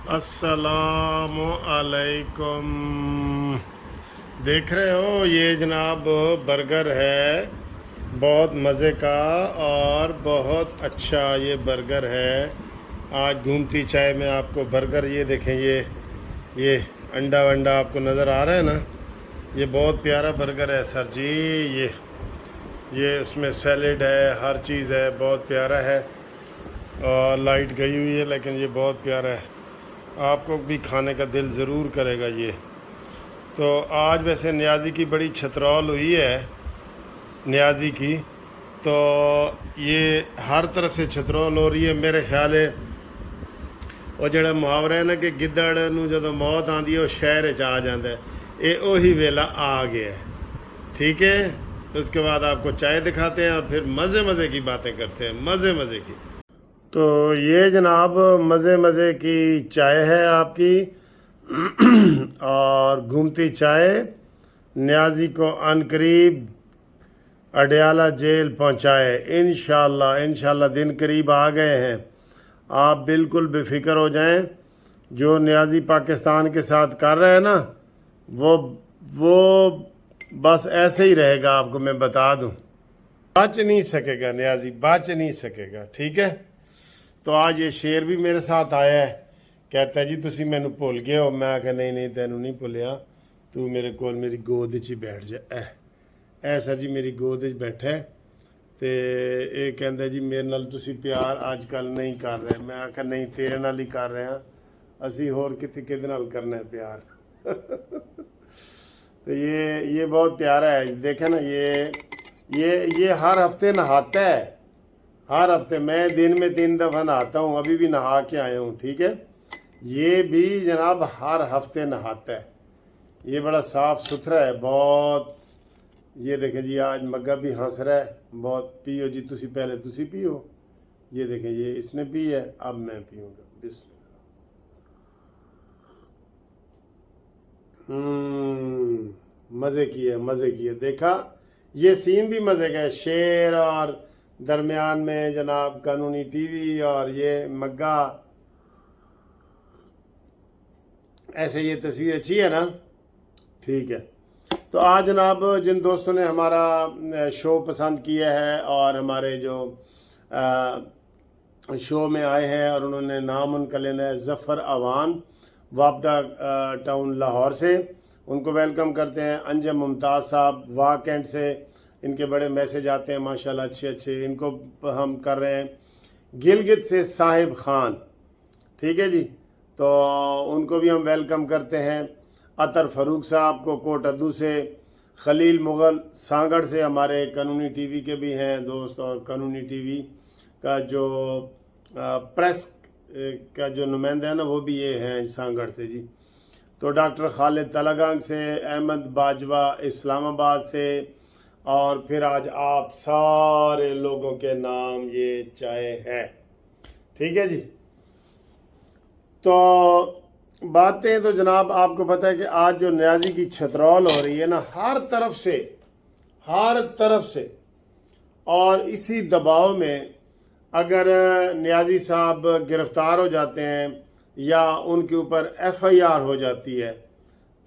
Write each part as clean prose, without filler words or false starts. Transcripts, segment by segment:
अस्सलाम अलैकुम। देख रहे हो ये जनाब बर्गर है, बहुत मज़े का और बहुत अच्छा ये बर्गर है। आज घूमती चाय में आपको बर्गर, ये देखें, ये अंडा वंडा आपको नज़र आ रहा है ना, ये बहुत प्यारा बर्गर है सर जी। ये उसमें सैलेड है, हर चीज़ है, बहुत प्यारा है। और लाइट गई हुई है लेकिन ये बहुत प्यारा है, आपको भी खाने का दिल ज़रूर करेगा ये। तो आज वैसे न्याजी की बड़ी छतरौल हुई है, न्याजी की, तो ये हर तरफ से छतरौल हो रही है। मेरे ख्याल है वो जड़ा मुहावरा है ना कि गिद्दड़ नूं जदों मौत आंदी है वो शहर च आ जाता है, ये वही वेला आ गया है। ठीक है, उसके बाद आपको चाय दिखाते हैं और फिर मज़े मज़े की बातें करते हैं, मज़े मज़े की। तो ये जनाब मज़े मज़े की चाय है आपकी और घूमती चाय न्याजी को अनकरीब अडयाला जेल पहुंचाए इंशाल्लाह। इंशाल्लाह दिन करीब आ गए हैं, आप बिल्कुल बेफिक्र हो जाएं। जो न्याजी पाकिस्तान के साथ कर रहे हैं ना, वो बस ऐसे ही रहेगा, आपको मैं बता दूं। बच नहीं सकेगा न्याजी, बच नहीं सकेगा। ठीक है, तो आज ये शेर भी मेरे साथ आया है, कहता है जी तुसी मैनू भुल गए हो। मैं आख्या नहीं नहीं, तैनू नहीं भुलिया, तू मेरे कोल मेरी गोद च ही बैठ जा। ऐसा जी मेरी गोद च बैठा है तो ये कहता जी मेरे नाल तुसी प्यार अज कल नहीं कर रहे। मैं आख्या नहीं, तेरे नाल ही कर रहे हैं असी, होर किदे नाल करना है प्यार। तो ये बहुत प्यारा है, देखे ना, ये हर हफ्ते नहाता है, हर हफ्ते। मैं दिन में 3 दफ़ा नहाता हूँ, अभी भी नहा के आया हूँ। ठीक है, ये भी जनाब हर हफ्ते नहाता है, ये बड़ा साफ़ सुथरा है बहुत। ये देखें जी, आज मग्गा भी हंस रहा है बहुत। पियो जी तुसी, पहले तुसी पियो। ये देखें, ये इसने पी है, अब मैं पीऊँगा। बिस्मिल्लाह। मज़े की है, मज़े की है। देखा, ये सीन भी मज़े का है, शेर और दरमियान में जनाब कानूनी टीवी और ये मग्गा। ऐसे ये तस्वीर अच्छी है ना। ठीक है, तो आज जनाब जिन दोस्तों ने हमारा शो पसंद किया है और हमारे जो शो में आए हैं और उन्होंने नाम उनका लेना है, ज़फ़र अवान वापडा टाउन लाहौर से, उनको वेलकम करते हैं। अंजम मुमताज़ साहब वाह कैंट से, इनके बड़े मैसेज आते हैं माशाल्लाह अच्छे अच्छे, इनको हम कर रहे हैं। गिलगित से साहिब खान, ठीक है जी, तो उनको भी हम वेलकम करते हैं। अतर फ़ारूक साहब को कोट अद्दू से, खलील मुग़ल सांगड़ से, हमारे कानूनी टीवी के भी हैं दोस्त, और कानूनी टीवी का जो प्रेस का जो नुमाइंदा है ना, वो भी ये हैं सांगड़ से जी। तो डॉक्टर खालिद तलागंग से, अहमद बाजवा इस्लामाबाद से, और फिर आज आप सारे लोगों के नाम ये चाय है। ठीक है जी, तो बातें तो जनाब आपको पता है कि आज जो न्याजी की छतरौल हो रही है ना, हर तरफ से, हर तरफ से, और इसी दबाव में अगर न्याजी साहब गिरफ्तार हो जाते हैं या उनके ऊपर FIR हो जाती है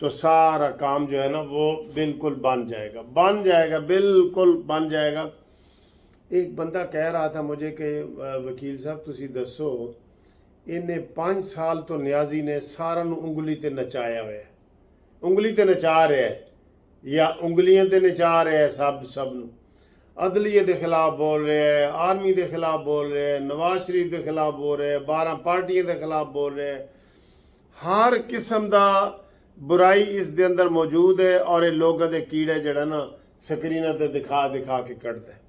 तो सारा काम जो है ना वो बिल्कुल बन जाएगा, बिल्कुल बन जाएगा। एक बंदा कह रहा था मुझे कि वकील साहब तुसी दसो, इन्हें 5 साल तो न्याजी ने सारा उंगली ते नचाया हुआ है, उंगली ते नचा रहा है या उंगलियां ते नचा रहा है सब नू। अदलीए के खिलाफ बोल रहे हैं, आर्मी के खिलाफ बोल रहे हैं, नवाज शरीफ के खिलाफ बोल रहे हैं, 12 पार्टियों के खिलाफ बोल रहे हैं। हर किस्म का बुराई इस दे अंदर मौजूद है, और ये लोगों के कीड़े जड़ा ना स्क्रीन ते दिखा दिखा के कटता है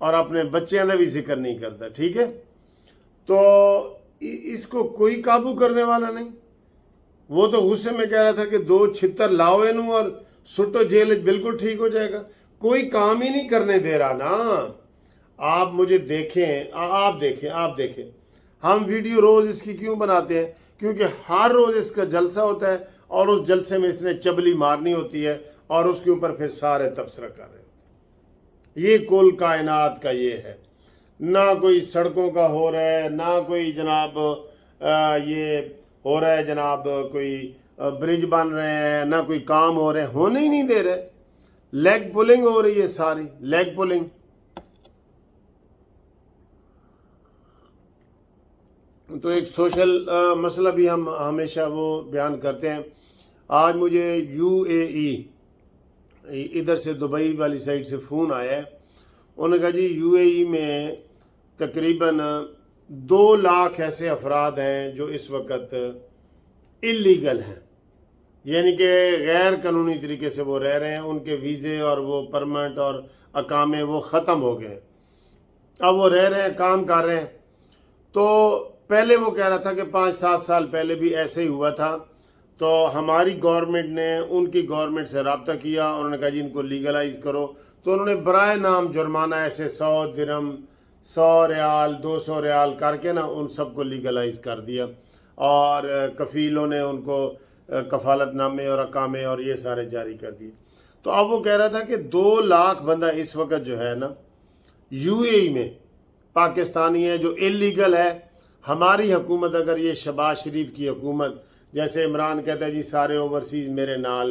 और अपने बच्चों का भी जिक्र नहीं करता। ठीक है, तो इसको कोई काबू करने वाला नहीं। वो तो गुस्से में कह रहा था कि 2 छितर लाओ इनू और सुटो जेल, बिल्कुल ठीक हो जाएगा। कोई काम ही नहीं करने दे रहा ना। आप मुझे देखें, आप देखें, हम वीडियो रोज़ इसकी क्यों बनाते हैं? क्योंकि हर रोज़ इसका जलसा होता है और उस जलसे में इसने चबली मारनी होती है और उसके ऊपर फिर सारे तबसरा कर रहे होते। ये कुल कायनात का ये है, ना कोई सड़कों का हो रहा है, ना कोई जनाब ये हो रहा है जनाब, कोई ब्रिज बन रहे हैं, ना कोई काम हो रहे, होने ही नहीं दे रहे। लेग पुलिंग हो रही है, सारी लेग पुलिंग। तो एक सोशल मसला भी हम हमेशा वो बयान करते हैं। आज मुझे यूएई इधर से दुबई वाली साइड से फ़ोन आया है। उन्होंने कहा जी यूएई में तकरीबन 2 लाख ऐसे अफराद हैं जो इस वक्त इलीगल हैं, यानी कि गैर कानूनी तरीके से वो रह रहे हैं, उनके वीज़े और वो परमिट और अकामे वो ख़त्म हो गए, अब वो रह रहे हैं, काम कर रहे हैं। तो पहले वो कह रहा था कि 5-7 साल पहले भी ऐसे ही हुआ था, तो हमारी गवर्नमेंट ने उनकी गवर्नमेंट से रब्ता किया, उन्होंने कहा जी इनको लीगलाइज करो। तो उन्होंने बराए नाम जुर्माना ऐसे 100 दिरहम, 100 रियाल, 200 रियाल करके ना उन सबको लीगलाइज कर दिया, और कफ़ीलों ने उनको कफालतनामे और अकामे और ये सारे जारी कर दिए। तो अब वो कह रहा था कि 2 लाख बंदा इस वक्त जो है ना यूएई में पाकिस्तानी है जो इलीगल है। हमारी हुकूमत, अगर ये शहबाज शरीफ की हुकूमत, जैसे इमरान कहता है जी सारे ओवरसीज़ मेरे नाल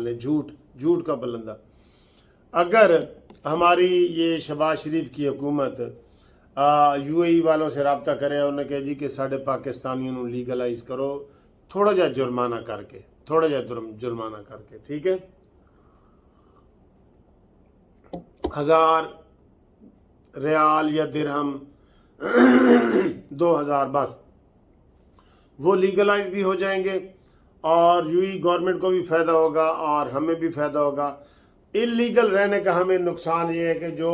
ने, झूठ का बुलंदा। अगर हमारी ये शहबाज शरीफ की हुकूमत यूएई वालों से रब्ता करे और उन्हें कहे जी कि साढ़े पाकिस्तानियों को लीगलाइज करो, थोड़ा जा जुर्माना करके, ठीक है, 1000 रियाल या दिरहम 2000 बस, वो लीगलाइज भी हो जाएंगे और यूएई गवर्नमेंट को भी फ़ायदा होगा और हमें भी फ़ायदा होगा। इलीगल रहने का हमें नुकसान ये है कि जो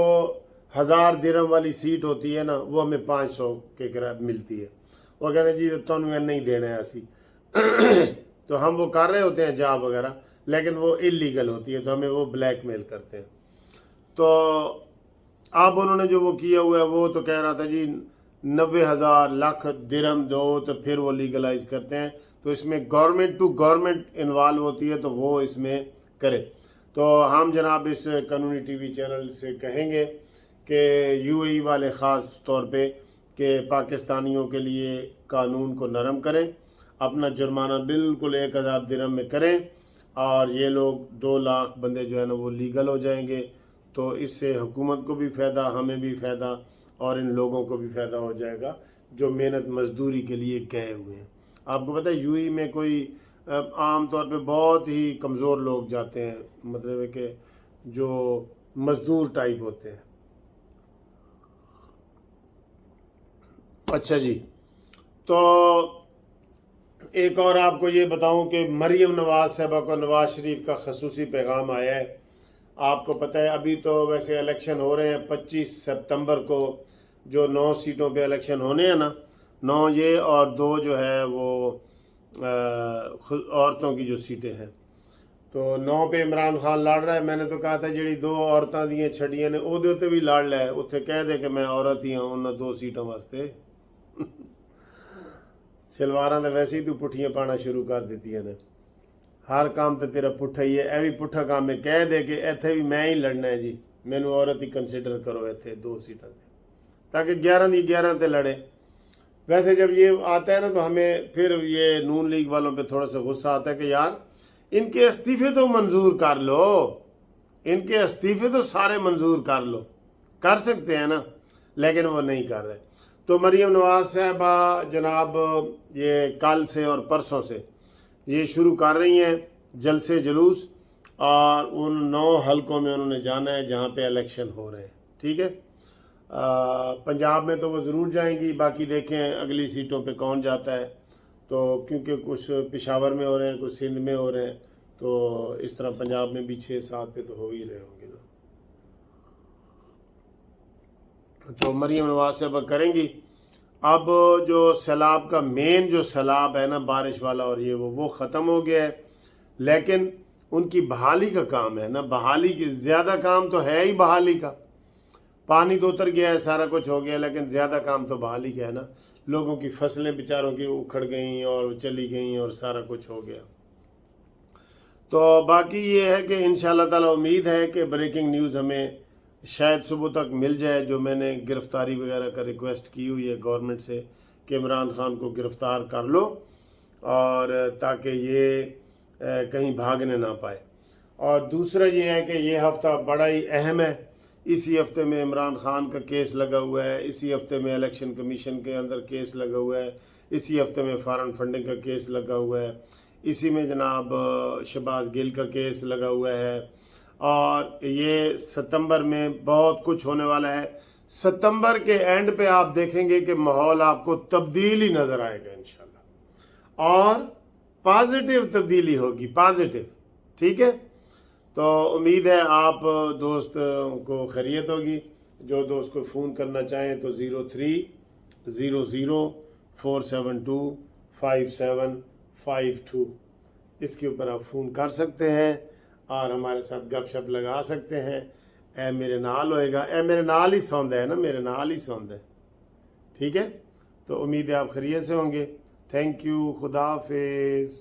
1000 दिरहम वाली सीट होती है ना वो हमें 500 के किराए मिलती है। वो कहते हैं जी तो नहीं देना है ऐसी तो हम वो कर रहे होते हैं जॉब वगैरह, लेकिन वो इलीगल होती है तो हमें वो ब्लैकमेल करते हैं। तो अब उन्होंने जो वो किया हुआ है, वो तो कह रहा था जी 90,000 लाख दिरहम दो तो फिर वो लीगलाइज करते हैं। तो इसमें गवर्नमेंट टू गवर्नमेंट इन्वॉल्व होती है तो वो इसमें करे। तो हम जनाब इस कानूनी टीवी चैनल से कहेंगे कि यूएई वाले ख़ास तौर पे कि पाकिस्तानियों के लिए कानून को नरम करें, अपना जुर्माना बिल्कुल 1000 दिरहम में करें, और ये लोग 2 लाख बंदे जो है ना वो लीगल हो जाएंगे। तो इससे हुकूमत को भी फ़ायदा, हमें भी फ़ायदा, और इन लोगों को भी फ़ायदा हो जाएगा जो मेहनत मजदूरी के लिए गए हुए हैं। आपको पता है यूएई में कोई आम तौर पे बहुत ही कमज़ोर लोग जाते हैं, मतलब है कि जो मज़दूर टाइप होते हैं। अच्छा जी, तो एक और आपको ये बताऊं कि मरीम नवाज़ साहबा को नवाज़ शरीफ का खसूसी पैगाम आया है। आपको पता है अभी तो वैसे इलेक्शन हो रहे हैं, 25 सितंबर को जो 9 सीटों पे इलेक्शन होने हैं ना, 9 ये और 2 जो है वो औरतों की जो सीटें हैं, तो 9 पे इमरान खान लड़ रहा है। मैंने तो कहा था जी 2 औरतां दी छड़ियां ने ਉਹਦੇ ਉੱਤੇ भी लड़ लै, उत्थे कह दे कि मैं औरत ही हाँ उन्होंने 2 सीटों वास्ते सलवारां तो वैसे ही तू पुट्ठियां पाना शुरू कर दित्तियां ने, हर काम तो तेरा पुट्ठा ही है, यह भी पुट्ठा काम है, कह दे कि इत्थे भी मैं ही लड़ना है जी, मैनू औरत ही कंसिडर करो इत्थे 2 सीटां ते, ताकि 11 की 11 ते लड़े। वैसे जब ये आता है ना तो हमें फिर ये नून लीग वालों पे थोड़ा सा गुस्सा आता है कि यार इनके इस्तीफे तो मंजूर कर लो, इनके इस्तीफे तो सारे मंजूर कर लो, कर सकते हैं ना, लेकिन वो नहीं कर रहे। तो मरीम नवाज़ साहबा जनाब ये कल से और परसों से ये शुरू कर रही हैं जलसे जुलूस, और उन 9 हलकों में उन्होंने जाना है जहाँ पे इलेक्शन हो रहे हैं, ठीक है। पंजाब में तो वो ज़रूर जाएंगी, बाकी देखें अगली सीटों पे कौन जाता है। तो क्योंकि कुछ पेशावर में हो रहे हैं, कुछ सिंध में हो रहे हैं, तो इस तरह पंजाब में भी 6-7 पे तो हो ही रहे होंगे ना। तो मरीम नवाज़ साहब करेंगी। अब जो सैलाब का मेन जो सैलाब है ना बारिश वाला और ये वो ख़त्म हो गया है, लेकिन उनकी बहाली का काम है ना, बहाली की ज़्यादा काम तो है ही बहाली का, पानी तो उतर गया है, सारा कुछ हो गया, लेकिन ज़्यादा काम तो बहाली का है ना। लोगों की फसलें बेचारों की उखड़ गई और चली गई और सारा कुछ हो गया। तो बाकी ये है कि इंशाअल्लाह ताला उम्मीद है कि ब्रेकिंग न्यूज़ हमें शायद सुबह तक मिल जाए, जो मैंने गिरफ़्तारी वगैरह का रिक्वेस्ट की हुई है गवर्नमेंट से कि इमरान खान को गिरफ़्तार कर लो, اور تاکہ یہ کہیں بھاگنے نہ پائے. اور دوسرا یہ ہے کہ یہ ہفتہ بڑا ہی اہم ہے. اسی ہفتے میں عمران خان کا کیس لگا ہوا ہے, اسی ہفتے میں الیکشن کمیشن کے اندر کیس لگا ہوا ہے, اسی ہفتے میں فارن فنڈنگ کا کیس لگا ہوا ہے, اسی میں جناب شہباز گل کا کیس لگا ہوا ہے. اور یہ ستمبر میں بہت کچھ ہونے والا ہے. ستمبر کے اینڈ پہ آپ دیکھیں گے کہ ماحول آپ کو تبدیل ہی نظر آئے گا انشاءاللہ, اور پازیٹیو تبدیلی ہوگی, پازیٹیو. ٹھیک ہے, تو امید ہے آپ دوست کو خیریت ہوگی. جو دوست کو فون کرنا چاہیں تو 0300472572 اس کے اوپر آپ فون کر سکتے ہیں اور ہمارے ساتھ گپ شپ لگا سکتے ہیں. اے میرے نال ہوئے گا, اے میرے نال ہی سوند ہے نا, میرے نال ہی سوند ہے. ٹھیک ہے, تو امید ہے آپ خیریت سے ہوں گے. تھینک یو, خدا حافظ.